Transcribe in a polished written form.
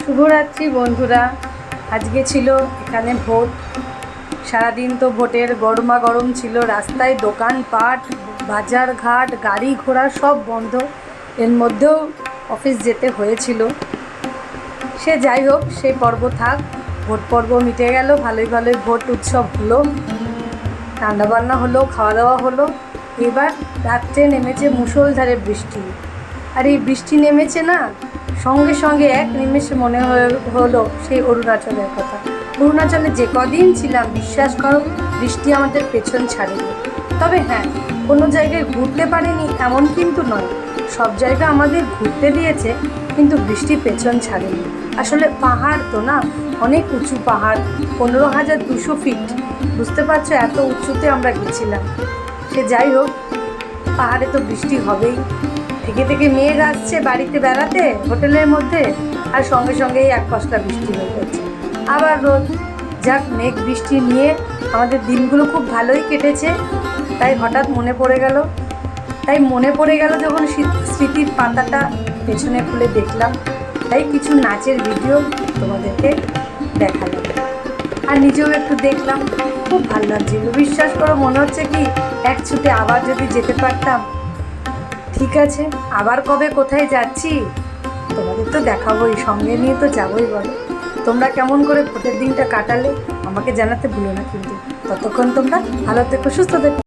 শুভরাত্রি বন্ধুরা। আজকে ছিল এখানে ভোট। সারাদিন তো ভোটের গরমা গরম ছিল। রাস্তায় দোকানপাট, বাজার ঘাট, গাড়ি ঘোড়া সব বন্ধ। এর মধ্যেও অফিস যেতে হয়েছিল। সে যাই হোক, সেই পর্ব থাক। ভোট পর্ব মিটে গেল, ভালোই ভালোই ভোট উৎসব হলো, রান্নাবান্না হলো, খাওয়া দাওয়া হলো। এবার রাত্রে নেমেছে মুষলধারে বৃষ্টি। আর এই বৃষ্টি নেমেছে না, সঙ্গে সঙ্গে এক নিমেষে মনে হলো সেই অরুণাচলের কথা। অরুণাচলে যে কদিন ছিলাম, বিশ্বাস করো, বৃষ্টি আমাদের পেছন ছাড়েনি। তবে হ্যাঁ, কোনো জায়গায় ঘুরতে পারিনি এমন কিন্তু নয়, সব জায়গা আমাদের ঘুরতে দিয়েছে, কিন্তু বৃষ্টি পেছন ছাড়েনি। আসলে পাহাড় তো না, অনেক উঁচু পাহাড়, 15,200 ফিট। বুঝতে পারছো, এত উঁচুতে আমরা গেছিলাম। সে যাই হোক, পাহাড়ে তো বৃষ্টি হবেই। থেকে থেকে মেঘ আসছে বাড়িতে বেড়াতে হোটেলের মধ্যে, আর সঙ্গে সঙ্গেই এক পশলা বৃষ্টি হয়ে যাচ্ছে, আবার রোদ। যাক, মেঘ বৃষ্টি নিয়ে আমাদের দিনগুলো খুব ভালোই কেটেছে। তাই হঠাৎ মনে পড়ে গেল যখন স্মৃতির পাতাটা পেছনে খুলে দেখলাম, তাই কিছু নাচের ভিডিও তোমাদেরকে দেখালাম, আর নিজেও একটু দেখলাম। খুব ভালো লাগছিল, বিশ্বাস করো, মনে হচ্ছে কি এক ছুটে আবার যদি যেতে পারতাম। ঠিক আছে, আবার কবে কোথায় যাচ্ছি তোমাদের তো দেখাবোই, সঙ্গে নিয়ে তো যাবোই। বলো, তোমরা কেমন করে ভোটের দিনটা কাটালে আমাকে জানাতে ভুলো না কিন্তু। ততক্ষণ তোমরা ভালো থেকো, সুস্থ থেকো।